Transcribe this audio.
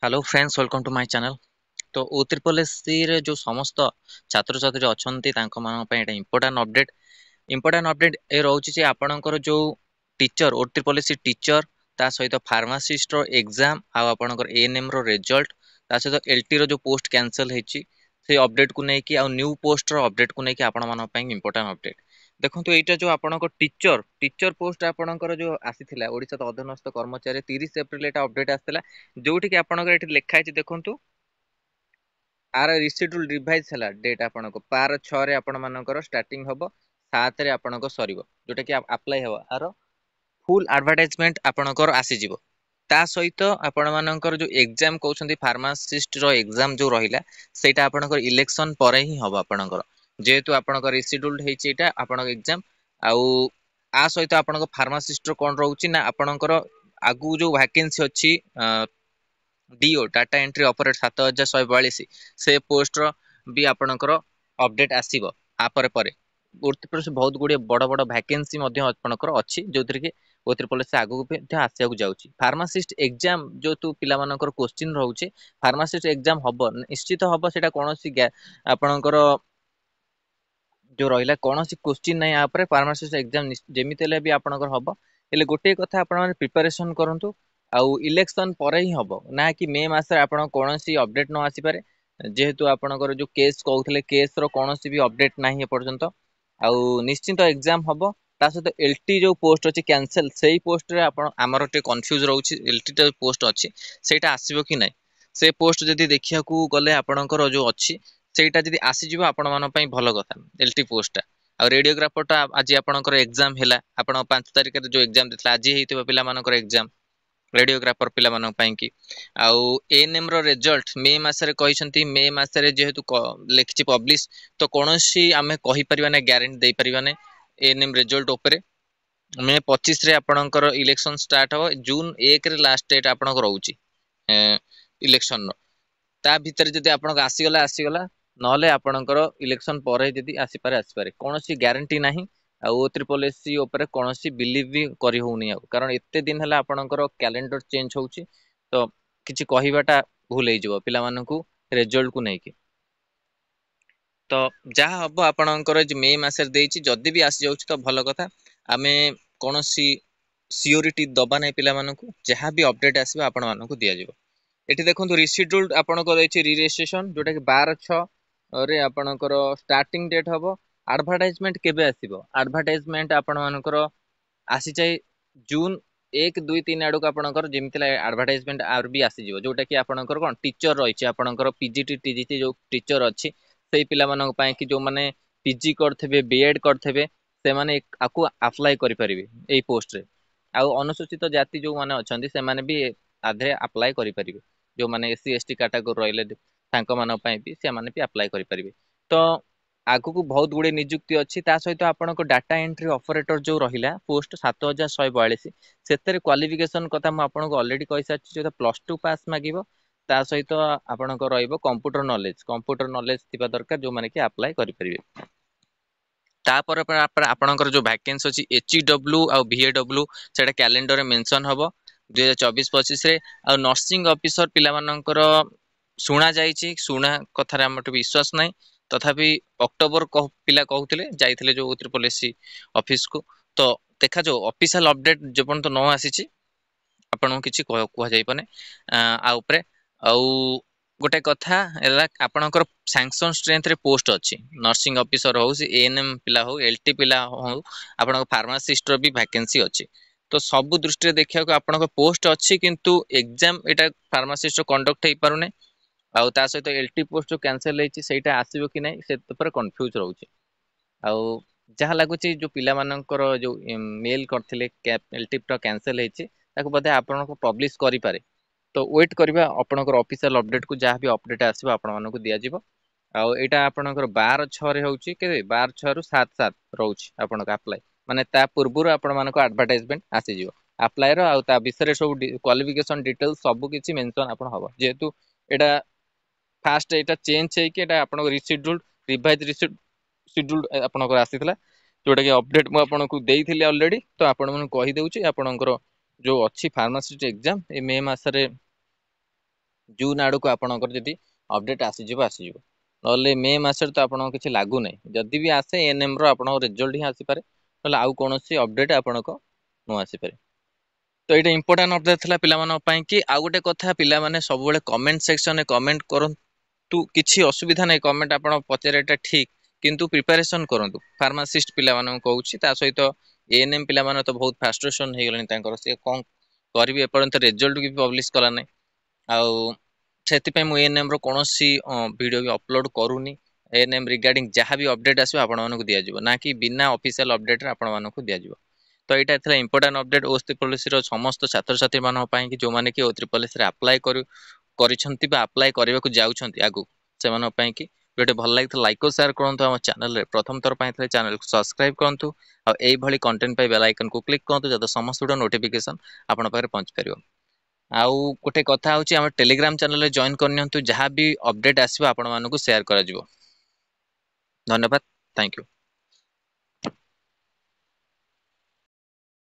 Hello friends, welcome to my channel. तो O triple S C रे जो समस्त छात्र छात्री अछंती तांको मान पय एटा इंपोर्टेंट अपडेट ए रहउची जे आपणकर जो टीचर ओ ट्रिपल एस सी टीचर ता सहित फार्मासिस्ट रो एग्जाम आ आपणकर एएनएम रो रिजल्ट ता सहित एलटी रो जो पोस्ट कैंसिल हेची से अपडेट को नै कि आ न्यू पोस्ट रो अपडेट को नै कि आपण मान पय इंपोर्टेंट अपडेट देखंतु एटा जो आपणकर टीचर पोस्ट आपणकर जो आसीथिला ओडिसा अधीनस्थ कर्मचारी 30 एप्रिल एटा अपडेट आस्थिला जोठी कि आपणकर एठी लेखा है देखंतु आर रिसीड्यूल रिवाइज हला डेट आपनको 12/6 रे आपण मानकर स्टार्टिंग हबो 7 रे आपनको सरीबो जोटा कि अप्लाई हबो आर फुल एडवर्टाइजमेंट आपणकर आसी जिवो ता सहित आपण मानकर जो एग्जाम कहउछंती फार्मासिस्ट रो एग्जाम जो रहिला सेटा आपणकर इलेक्शन परे ही हबो आपणकर जेहेतु आपणकर रिसीड्यूल हेची एटा आपणकर एग्जाम आउ आ सहित आपणकर फार्मासिस्ट रो कोन रहउची ना आपणकर आगु जो वैकेंसी अछि डीओ डाटा एंट्री ऑपरेटर 7142 से पोस्ट रो भी आपणकर अपडेट आसीबो आ परे उत्तर बहुत गुड़े बड़ बड़ वैकेंसी आपणकर अच्छी जो थी कि उत्तर से आगू भी आसिया जाऊँगी फार्मासिस्ट एग्जाम जो तू पिला मानकर क्वेश्चन रोचे फार्मासिस्ट एग्जाम हम निश्चित हम से कौन आपणकर जो रहा कौन क्वेश्चन ना यहाँ फार्मासिस्ट एग्जाम जमी भी आपणकर हम हेले गोटे कथा आपण प्रिपरेशन करूँ आउ इलेक्शन पर ही हम ना कि मे मसरे आप कौन अपडेट न आसी पारे जेहेतु आपणकर जो केस कहते केस कौन भी अपडेट ना एपर्यंत आउ निश्चिंत एग्जाम हम ता सहित एलटी जो पोस्ट अच्छी कैंसल से ही पोस्ट रे आमर टे कन्फ्यूज रोचे एलटी जो पोस्ट अच्छी सेटा आसीबो कि नहीं से पोस्ट जदि देखिया गले आपणकर जो अच्छी सेटा जदि आसीजिवो आपण मान पई भलो कथा एलटी पोस्ट आ रेडियोग्राफर टा आज आपणकर एग्जाम हैला आपण 5 तारिख रे जो एग्जाम देथला आज हेतिबा पिला मानकर एग्जाम रेडियोग्राफर पिला मानक पई कि आउ एएनएम रो रिजल्ट मे मासरे कहिसंती मे मासरे जेहेतु लिखिछि पब्लिश तो कोनोसी आमे कहि परिबा नै ग्यारंटी दे परिबा नै एएनएम रिजल्ट ऊपर मे 25 रे आपणकर इलेक्शन स्टार्ट हो जून 1 रे लास्ट डेट आपणकर रहउची इलेक्शन नो ता भीतर जदि आपणक आसीगला नहले आपणकर इलेक्शन पर जदि आसी पारे कोनोसी ग्यारंटी नाही आ ओ ट्रिपल एस सी ऊपर कोनोसी बिलीव भी करि होउनी कारण एते दिन हला आपणकर कैलेंडर चेंज होउची तो किछि कहिबाटा भूल हे जिवो पिला मानकू रिजल्ट को नै कि तो जहाँ हम आपणकर मे मासरे देछि जदि भी आसी जाउछि तो भलो कथा आमे कोनोसी सियोरिटी दबा नै पिला मानकू जहाँ भी अपडेट आसीबो आपण मानकू दिया जिवो एठी देखंतु रिसीड्यूल्ड आपणकर एछि रि-रजिस्ट्रेशन जोटा कि 12/6 रे आपणकर स्टार्टिंग डेट हबो एडवर्टाइजमेंट केबे आसीबो एडवर्टाइजमेंट आपण मानकर आसी जाय जून 1 2 3 आडू आपणकर जेमितिला एडवर्टाइजमेंट आर भी आसी जिवो जोटा कि आपणकर कोन टीचर रहिछि आपणकर पीजीटी टीजीटी जो टीचर अछि सेही पिला मानक पय कि जो माने पीजी करथेबे बीएड करथेबे से माने आकु अप्लाई करि परिबे एई पोस्ट रे आउ अनुसूचित जाति जो माने अछंती से माने भी आधे अप्लाई करि परिबे जो माने एससी एसटी कैटेगरी रहिले तांको मानक पय भी से माने भी अप्लाई करि परिबे तो आगु को बहुत गुड़े नियुक्ति अच्छी ता सहित आपनको डाटा एंट्री ऑपरेटर जो रहिला पोस्ट 7142 सेतेरे क्वालिफिकेशन कथा म आपनको ऑलरेडी कहि सारछि जो +2 पास मागिबो ता सहित आपनको रहइबो कंप्यूटर नॉलेज थिबा दरकार जो माने कि अप्लाई करि परिबे तापर आपणकर जो वैकेंसी अछि एचडब्ल्यू आ वीएडब्ल्यू सेटा कैलेंडर रे मेंशन हबो 2024-25 रे आ नर्सिंग ऑफिसर पिला मानकर सुना जाइछि सुना कथा रे हमट विश्वास नै तथापि अक्टोबर पिला कहूथिले जाइथिले जो ट्रिपल एससी ऑफिस को तो देखा जो ऑफिशियल अपडेट जपन तो न आसीछि आपन किछि कुहा जाई पने आ ऊपर आउ गोटे कथा एला आपनकर सैंक्शन स्ट्रेंथ रे पोस्ट अछि नर्सिंग ऑफिसर हो एएनएम पिला हो एलटी पिला हो आपन फार्मासिस्ट रो भी वैकेंसी अछि तो सब दृष्टि देखिया को आपन पोस्ट अछि किंतु एग्जाम एटा फार्मासिस्ट कंडक्ट हे पारुने आउ ता सहित एलटी पोस्ट जो कैंसिल हेछि सेटा आसीबो कि नै से ऊपर कंफ्यूज रहउछि आउ जहाँ लगुछि जो पिला मानकर जो मेल करथिले एलटी तो कैंसिल हेछि ताको बदे आपन को पब्लिश करि पारे तो वेट करबा आपनकर ऑफिशियल अपडेट को जहाँ भी अपडेट आसीबो आपन मानक दिया जिवो आउ एटा आपनकर 12/6 रे होउछि के 12/6 रु 7/7 रहउछि आपनक अप्लाई माने ता पूर्वरु आपन मानक एडवर्टाइजमेंट आसी जिवो अप्लाई रो आउ ता विषय रे सब क्वालिफिकेशन डिटेल्स सब किछि मेंशन आपन हबो जेहेतु एटा फास्ट एटा चेंज है कि एटा आपन रिसीड्यूल्ड रिवाइज रिसीड्यूल्ड आपनकर आसीतला जोटा कि अपडेट मु आपनको देइथिले ऑलरेडी तो आपन मन कहि देउछि आपनकर जो अच्छी फार्मासिस्ट एग्जाम ए मे मासरे जून आड़ को आपंकर जदि अपडेट आसीज ना मे मसर तो आपको किसी लगुना जदि भी आसे एएनएम रो रिजल्ट ही आसीपे ना आउ कौन अपडेट आपण को न आसीपे। तो ये इंपोर्टाट अपडेट था पे कि आउ गोटे कथा पे सब कमेंट सेक्शन कमेंट करूँ किसी असुविधा नहीं कमेंट आप पचारे ठीक किंतु प्रिपेरेसन करूँ फार्मासीस्ट पिला कहूँ सहित एएनएम पिला तो बहुत फ्रस्ट्रेशन हो गला सी कौन करी एपर्यंत रिजल्ट भी पब्लिश कला ना से एएनएम रो कौन वीडियो भी अपलोड करूनी एएनएम रिगार्डिंग जहाँ भी अपडेट आसो आपको दिज्व ना कि बिना ऑफिशियल अपडेट आपको दिज्व। तो यहाँ था इंपोर्टाट अपडेट O3 समस्त छात्र छात्री मानी जो मैंने कि O3 आप्लाय आप्लाय करने को जाऊँच आगू से कि वीडियो भल लगी लाइक और शेयर करूँ आम चैनल प्रथम थर पर चैनल को सब्सक्राइब करूँ आउ कंटेंट बेल आइकन को क्लिक करूँ जब समस्त वीडियो नोटिफिकेशन आपन पाखे पहुँच पार। आउ गोटे कथा हूँ आम टेलीग्राम चैनल जॉइन करनी जहाँ भी अपडेट आसो आपण मानक शेयर कर। धन्यवाद, थैंक यू।